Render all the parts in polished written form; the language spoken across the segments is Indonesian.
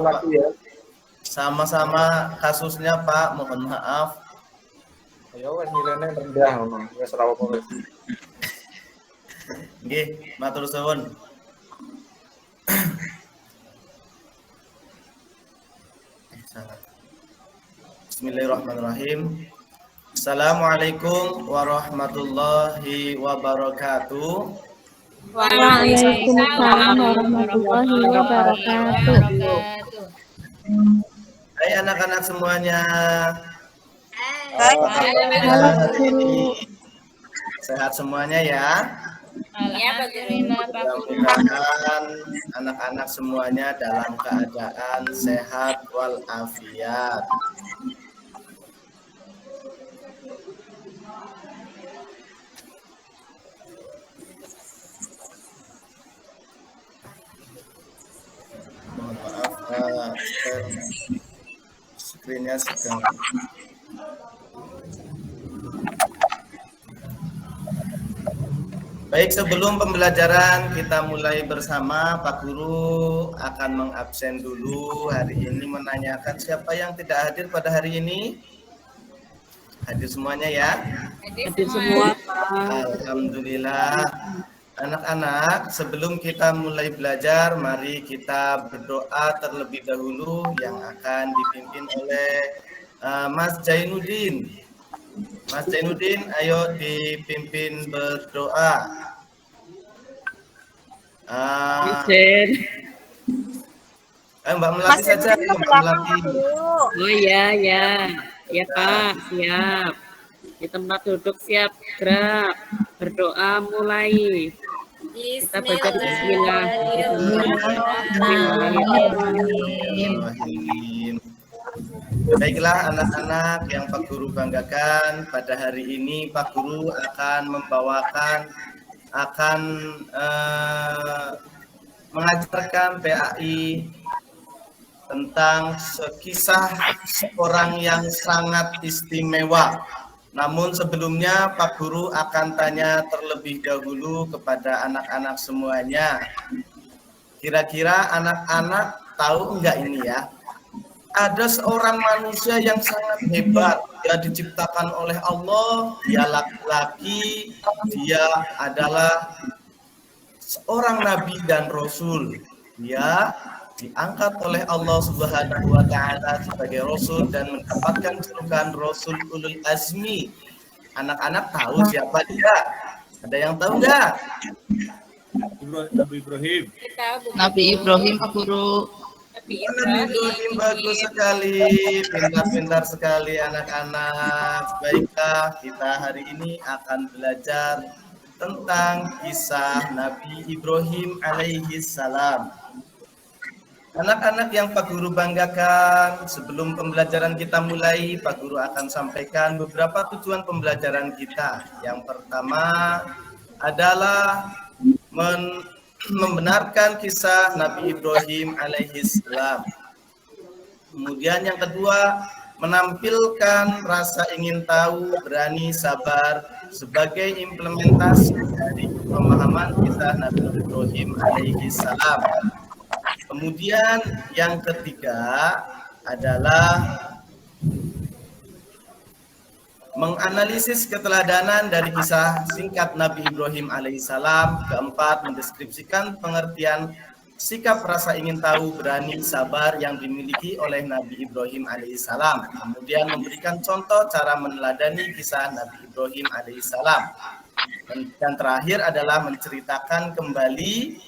maaf Pak. ya. Sama-sama kasusnya Pak, mohon maaf. Ya wes nilainya rendah ngono. Wes ora apa-apa. Nggih, matur suwun. Bismillahirrahmanirrahim. Assalamualaikum warahmatullahi wabarakatuh. Waalaikumsalam warahmatullahi wabarakatuh. Hai anak-anak semuanya. Halo guru. Sehat semuanya ya. Mudah-mudahan anak-anak semuanya dalam keadaan sehat walafiat. Mohon maaf, screen-nya sedang. Baik, sebelum pembelajaran kita mulai bersama, Pak Guru akan mengabsen dulu hari ini, menanyakan siapa yang tidak hadir pada hari ini. Hadir semuanya ya? Hadir semua. Alhamdulillah. Anak-anak, sebelum kita mulai belajar, mari kita berdoa terlebih dahulu yang akan dipimpin oleh Mas Jainuddin. Mas Jainuddin, ayo dipimpin berdoa. Mbak Melati saja, Mbak Melati. Oh iya, ya Pak, siap. Di tempat duduk siap, gerak. Berdoa mulai. Kita baca Bismillahirrahmanirrahim. Baiklah anak-anak yang Pak Guru banggakan, pada hari ini Pak Guru akan membawakan, mengajarkan PAI tentang kisah seorang yang sangat istimewa. Namun sebelumnya Pak Guru akan tanya terlebih dahulu kepada anak-anak semuanya. Kira-kira anak-anak tahu enggak ini ya? Ada seorang manusia yang sangat hebat. Dia diciptakan oleh Allah, dia laki-laki, dia adalah seorang nabi dan rasul. Dia diangkat oleh Allah Subhanahu wa taala sebagai rasul dan mendapatkan julukan Rasul Ulul Azmi. Anak-anak tahu siapa dia? Ada yang tahu enggak? Nabi Ibrahim. Nabi Ibrahim, Pak Guru. Nabi Ibrahim, bagus sekali, pintar-pintar sekali anak-anak. Baiklah, kita hari ini akan belajar tentang kisah Nabi Ibrahim alaihi salam. Anak-anak yang Pak Guru banggakan, sebelum pembelajaran kita mulai, Pak Guru akan sampaikan beberapa tujuan pembelajaran kita. Yang pertama adalah membenarkan kisah Nabi Ibrahim alaihissalam. Kemudian yang kedua, menampilkan rasa ingin tahu, berani, sabar sebagai implementasi dari pemahaman kisah Nabi Ibrahim alaihissalam. Kemudian yang ketiga adalah menganalisis keteladanan dari kisah singkat Nabi Ibrahim alaihissalam. Keempat, mendeskripsikan pengertian sikap rasa ingin tahu, berani, sabar yang dimiliki oleh Nabi Ibrahim alaihissalam. Kemudian memberikan contoh cara meneladani kisah Nabi Ibrahim alaihissalam. Dan terakhir adalah menceritakan kembali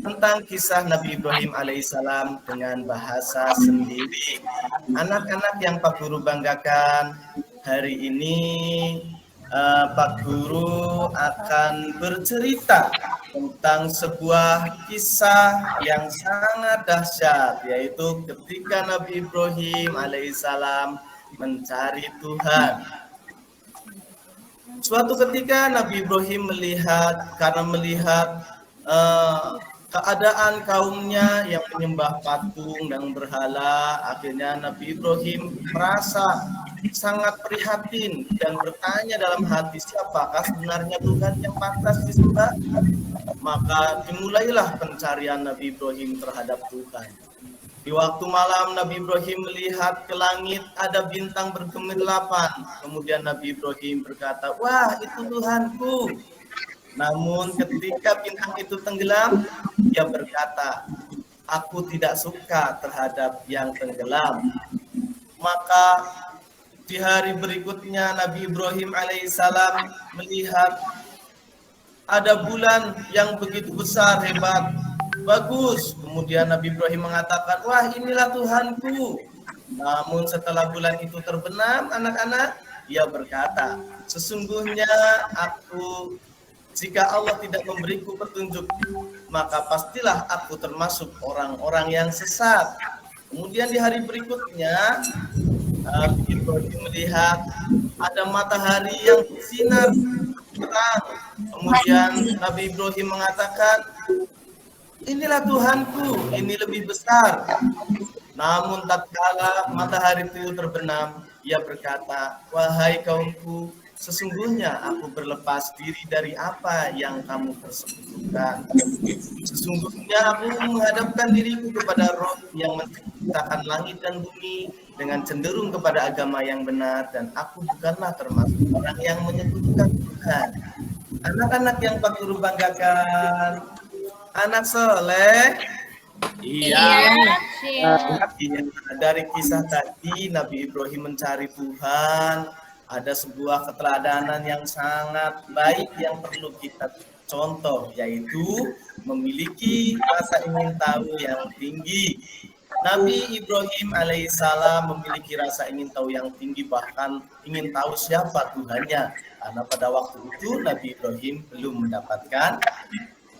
tentang kisah Nabi Ibrahim alaihissalam dengan bahasa sendiri. Anak-anak yang Pak Guru banggakan, hari ini Pak Guru akan bercerita tentang sebuah kisah yang sangat dahsyat, yaitu ketika Nabi Ibrahim alaihissalam mencari Tuhan. Suatu ketika Nabi Ibrahim melihat keadaan kaumnya yang menyembah patung dan berhala, akhirnya Nabi Ibrahim merasa sangat prihatin dan bertanya dalam hati, siapakah sebenarnya Tuhan yang pantas disembah? Maka dimulailah pencarian Nabi Ibrahim terhadap Tuhan. Di waktu malam Nabi Ibrahim melihat ke langit ada bintang bergemerlapan. Kemudian Nabi Ibrahim berkata, "Wah, itu Tuhanku." Namun ketika bintang itu tenggelam, dia berkata, "Aku tidak suka terhadap yang tenggelam." Maka di hari berikutnya Nabi Ibrahim alaihissalam melihat ada bulan yang begitu besar, hebat, bagus. Kemudian Nabi Ibrahim mengatakan, "Wah, inilah Tuhanku." Namun setelah bulan itu terbenam, anak-anak, ia berkata, "Sesungguhnya aku, jika Allah tidak memberiku petunjuk, maka pastilah aku termasuk orang-orang yang sesat." Kemudian di hari berikutnya, Nabi Ibrahim melihat ada matahari yang bersinar terang. Kemudian Nabi Ibrahim mengatakan, "Inilah Tuhanku, ini lebih besar." Namun tatkala matahari itu terbenam, ia berkata, "Wahai kaumku, sesungguhnya aku berlepas diri dari apa yang kamu persekutukan. Sesungguhnya aku menghadapkan diriku kepada Roh yang menciptakan langit dan bumi dengan cenderung kepada agama yang benar, dan aku bukanlah termasuk orang yang menyekutukan Tuhan." Anak-anak yang Pak Guru banggakan, anak soleh. Iya. Iya, dari kisah tadi Nabi Ibrahim mencari Tuhan, ada sebuah keteladanan yang sangat baik yang perlu kita contoh, yaitu memiliki rasa ingin tahu yang tinggi. Nabi Ibrahim alaihissalam memiliki rasa ingin tahu yang tinggi, bahkan ingin tahu siapa Tuhannya. Karena pada waktu itu Nabi Ibrahim belum mendapatkan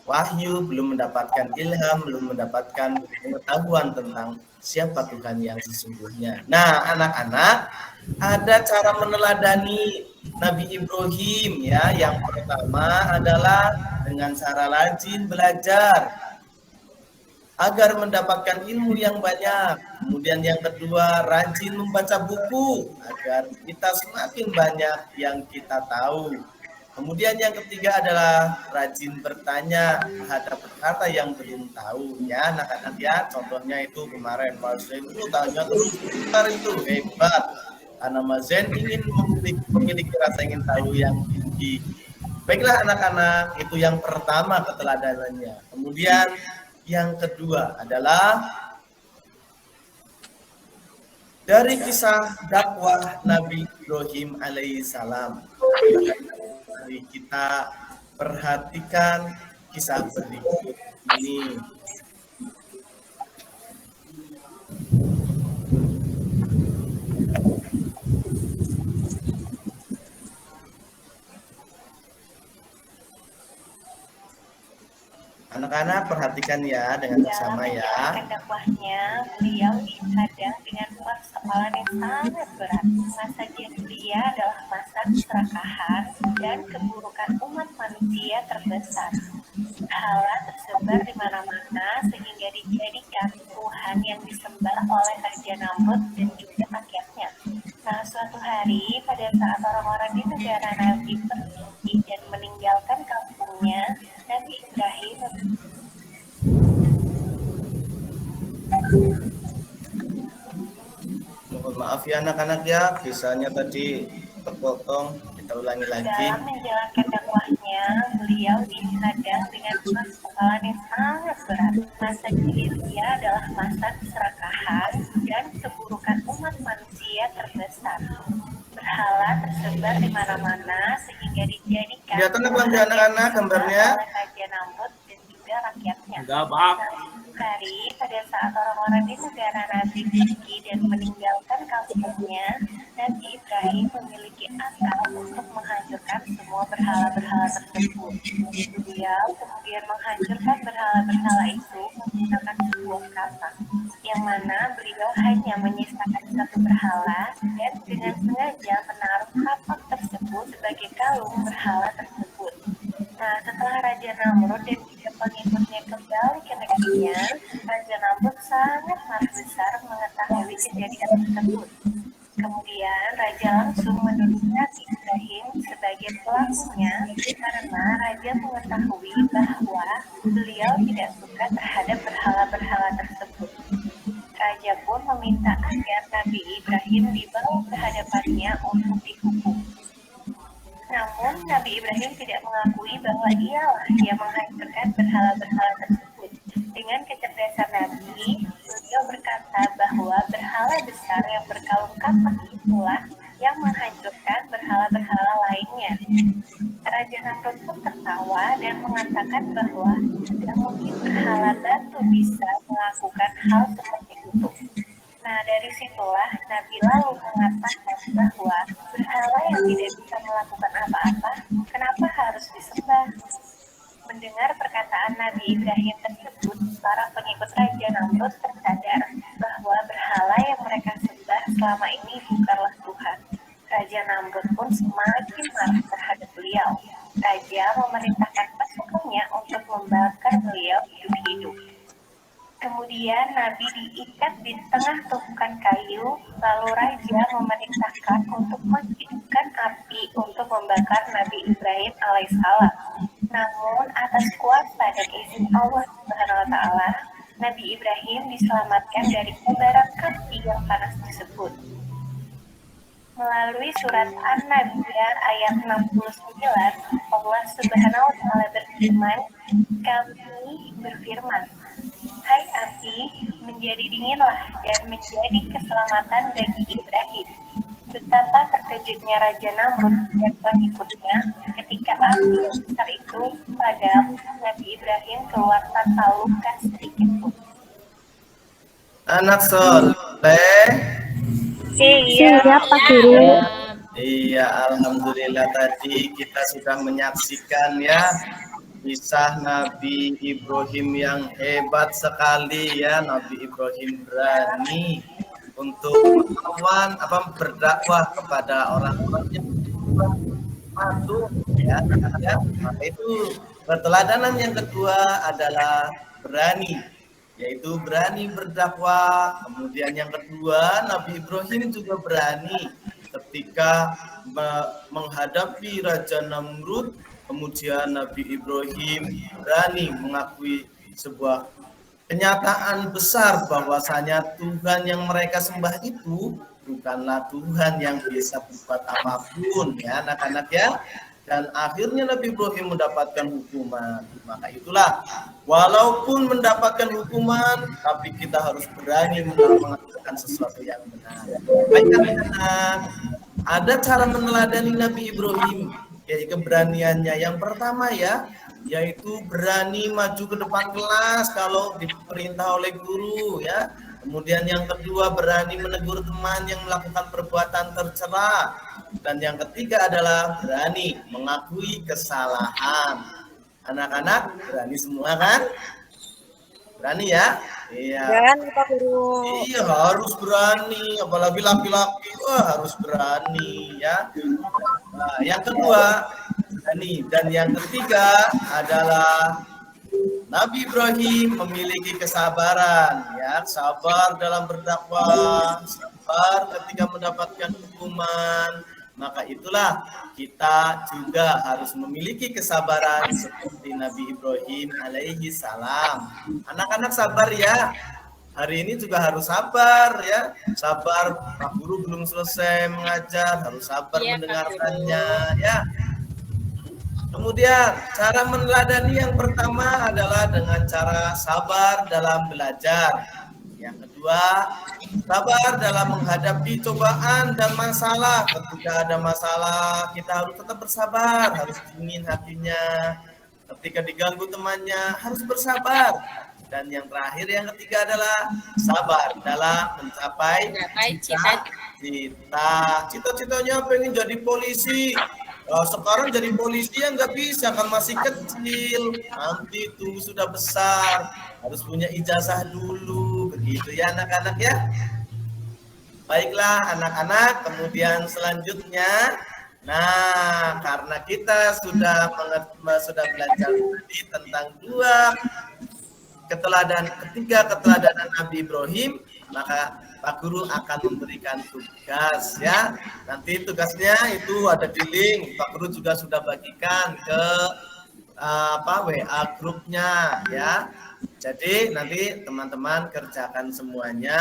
wahyu, belum mendapatkan ilham, belum mendapatkan pengetahuan tentang siapa Tuhan yang sesungguhnya. Nah, anak-anak, ada cara meneladani Nabi Ibrahim ya. Yang pertama adalah dengan cara rajin belajar agar mendapatkan ilmu yang banyak. Kemudian yang kedua, rajin membaca buku agar kita semakin banyak yang kita tahu. Kemudian yang ketiga adalah rajin bertanya terhadap perkara yang belum tahu ya anak-anak ya. Contohnya itu kemarin Mas Zen itu tanya terus bentar, itu hebat. Karena Mas Zen ingin memiliki rasa ingin tahu yang tinggi. Baiklah anak-anak, itu yang pertama keteladanannya. Kemudian yang kedua adalah dari kisah dakwah Nabi Ibrahim alaihissalam. Mari kita perhatikan kisah berikut ini. Anak-anak perhatikan ya dengan bersama ya. Dalam dakwahnya, beliau dihadang dengan persoalan yang sangat berat. Masa jahiliyah adalah masa keserakahan dan keburukan umat manusia terbesar. Berhala tersebar di mana-mana sehingga dijadikan Tuhan yang disembah oleh Raja Namrud dan juga rakyatnya. Nah, suatu hari pada saat orang-orang di negara Nabi pergi dan meninggalkan kampungnya, Nabi Ibrahim Mohon maaf ya anak-anak ya, kisahnya tadi terpotong, kita ulangi lagi. dalam menjalankan dakwahnya, beliau dihadang dengan persoalan yang sangat berat. Masa jahiliyah adalah masa keserakahan dan keburukan umat manusia terbesar. Berhala tersebar di mana-mana sehingga dijadikan Kelihatan apa anak-anak gambarnya? oleh Raja Namrud dan juga rakyatnya. Enggak, Pak. Hari pada saat orang-orang di negara Nabi pergi dan meninggalkan kampungnya, Nabi Ibrahim memiliki akal untuk menghancurkan semua berhala-berhala tersebut. Beliau kemudian menghancurkan berhala-berhala itu menggunakan sebuah kata, yang mana beliau hanya menyisakan satu berhala dan dengan sengaja menaruh kapak tersebut sebagai kalung berhala tersebut. Nah, setelah Raja Namrud dan juga pengikutnya kembali ke negerinya, Raja Namrud sangat marah besar mengetahui kejadian tersebut. Kemudian Raja langsung menuduh Nabi Ibrahim sebagai pelakunya karena Raja mengetahui bahwa beliau tidak suka terhadap berhala-berhala tersebut. Raja pun meminta agar Nabi Ibrahim dibawa ke hadapannya untuk dihukum. Namun Nabi Ibrahim tidak mengakui bahwa ialah yang menghancurkan berhala-berhala tersebut. Dengan kecerdasan Nabi, beliau berkata bahwa berhala besar yang berkalung kapak itulah yang menghancurkan berhala-berhala lainnya. Raja Namrud pun tertawa dan mengatakan bahwa tidak mungkin berhala batu bisa melakukan hal seperti itu. Nah, dari situlah Nabi lalu mengatakan bahwa berhala yang tidak bisa melakukan apa-apa, kenapa harus disembah? Mendengar perkataan Nabi Ibrahim tersebut, para pengikut Raja Namrud tersadar bahwa berhala yang mereka sembah selama ini bukanlah Tuhan. Raja Namrud pun semakin marah terhadap beliau. Raja memerintahkan pasukannya untuk membakar beliau hidup-hidup. Kemudian Nabi diikat di tengah tumpukan kayu, lalu Raja memerintahkan untuk menghidupkan api untuk membakar Nabi Ibrahim alaihissalam. Namun atas kuasa dan izin Allah Subhanahu wa Ta'ala, Nabi Ibrahim diselamatkan dari kobaran api yang panas tersebut. Melalui surat An-Nabiyyah ayat 69, Allah Subhanahu wa Ta'ala berfirman, kami berfirman, hai api, menjadi dinginlah dan menjadi keselamatan bagi Ibrahim. Betapa terkejutnya Raja Namrud dan pengikutnya ketika api yang besar itu padam Nabi Ibrahim keluar tanpa luka sedikit pun. Anak soleh. Siap Pak Guru. Iya, alhamdulillah tadi kita sudah menyaksikan ya kisah Nabi Ibrahim yang hebat sekali ya. Nabi Ibrahim berani untuk berdakwah kepada orang-orang yang patuh ya. Maka itu keteladanan yang kedua adalah berani, yaitu berani berdakwah. Kemudian yang kedua, Nabi Ibrahim juga berani ketika menghadapi Raja Namrud. Kemudian Nabi Ibrahim berani mengakui sebuah kenyataan besar bahwasanya Tuhan yang mereka sembah itu bukanlah Tuhan yang bisa berbuat apapun ya anak-anak ya. Dan akhirnya Nabi Ibrahim mendapatkan hukuman. Maka itulah, walaupun mendapatkan hukuman, tapi kita harus berani mengatakan sesuatu yang benar. Baik anak-anak, ada cara meneladani Nabi Ibrahim, yaitu keberaniannya. Yang pertama ya, yaitu berani maju ke depan kelas kalau diperintah oleh guru ya. Kemudian yang kedua, berani menegur teman yang melakukan perbuatan tercela. Dan yang ketiga adalah berani mengakui kesalahan. Anak-anak berani semua kan? Berani ya? Iya. Berani Pak Guru. Iya, harus berani, apalagi laki-laki, harus berani ya. Nah, yang kedua berani, dan yang ketiga adalah Nabi Ibrahim memiliki kesabaran ya, sabar dalam berdakwah, sabar ketika mendapatkan hukuman. Maka itulah kita juga harus memiliki kesabaran seperti Nabi Ibrahim alaihi salam. Anak-anak sabar ya. Hari ini juga harus sabar ya. Sabar, Pak Guru belum selesai mengajar, harus sabar mendengarkannya ya. Kemudian cara meneladani yang pertama adalah dengan cara sabar dalam belajar. Yang kedua, sabar dalam menghadapi cobaan dan masalah. Ketika ada masalah, kita harus tetap bersabar, harus dingin hatinya. Ketika diganggu temannya, harus bersabar. Dan yang terakhir, yang ketiga adalah sabar dalam mencapai cita-citanya pengen jadi polisi. Sekarang jadi polisi ya nggak bisa, kan masih kecil, nanti tunggu sudah besar, harus punya ijazah dulu, begitu ya anak-anak ya. Baiklah anak-anak, kemudian selanjutnya, nah karena kita sudah belajar tadi tentang ketiga keteladanan Nabi Ibrahim, maka Pak Guru akan memberikan tugas ya. Nanti tugasnya itu ada di link. Pak Guru juga sudah bagikan ke WA grupnya ya. Jadi nanti teman-teman kerjakan semuanya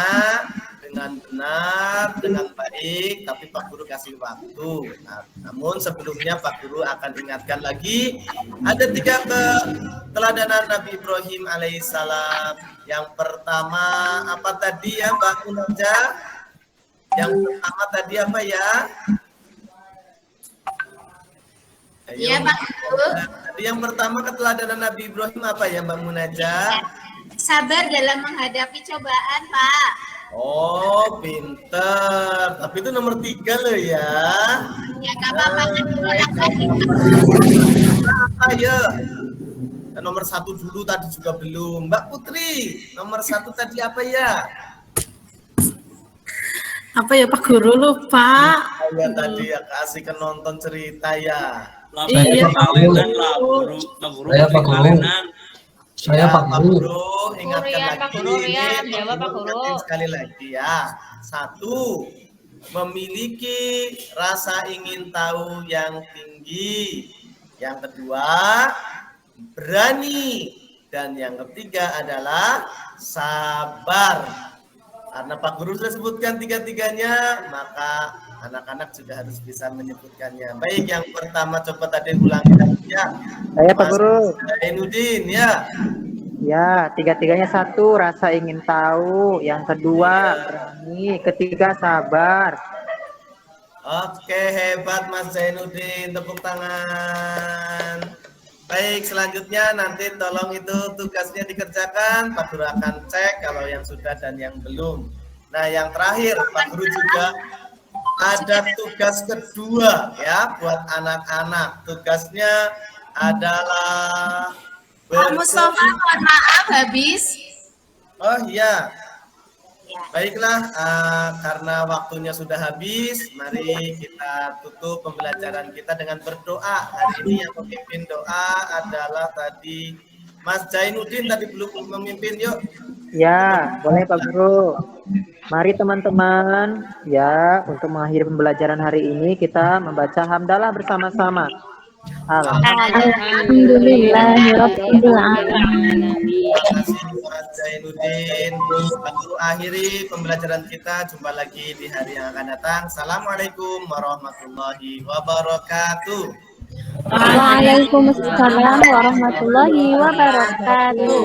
dengan benar, dengan baik, tapi Pak Guru kasih waktu. Nah, namun sebelumnya Pak Guru akan ingatkan lagi, ada 3 keteladanan Nabi Ibrahim alaihissalam. Yang pertama apa tadi ya Mbak Munaja? Yang pertama tadi apa ya? Iya Pak Guru. Jadi yang pertama keteladanan Nabi Ibrahim apa ya Mbak Munaja? Sabar dalam menghadapi cobaan Pak. Oh, pinter. Tapi itu nomor 3 loh ya. Ya nggak apa-apa kan. Ayo. Nomor 1 dulu tadi juga belum. Mbak Putri, nomor 1 tadi apa ya? Apa ya Pak Guru, lupa. Ya tadi ya kasih ke nonton cerita ya. Iya, Kalenan lah, guru. Saya Pak Guru. Saya Pak Guru. Ingatkan lagi. Pak Guru, Rian. Jawab Pak Guru. Sekali lagi ya. 1, memiliki rasa ingin tahu yang tinggi. Yang kedua, berani. Dan yang ketiga adalah sabar. Karena Pak Guru sudah sebutkan 3-tiganya, maka anak-anak sudah harus bisa menyebutkannya. Baik, yang pertama coba tadi ulangi lagi ya. Saya Pak Guru. Zainuddin ya. Ya, 3-tiganya 1, rasa ingin tahu. Yang kedua, berani. Ketiga, sabar. Oke, hebat Mas Zainuddin. Tepuk tangan. Baik, selanjutnya nanti tolong itu tugasnya dikerjakan. Pak Guru akan cek kalau yang sudah dan yang belum. Nah, yang terakhir, Pak Guru juga ada tugas kedua ya buat anak-anak. Tugasnya adalah Pak Mustafa, mohon maaf habis. Oh iya. Baiklah, karena waktunya sudah habis, mari kita tutup pembelajaran kita dengan berdoa. Hari ini yang memimpin doa adalah tadi Mas Zainuddin, tadi belum memimpin, yuk. Ya, boleh Pak Guru. Mari teman-teman, ya, untuk mengakhiri pembelajaran hari ini kita membaca hamdalah bersama-sama. Alhamdulillahirabbil alamin. Terima kasih Mas Zainuddin. Pak Guru akhiri pembelajaran kita. Jumpa lagi di hari yang akan datang. Assalamualaikum warahmatullahi wabarakatuh. Waalaikumsalam warahmatullahi wabarakatuh.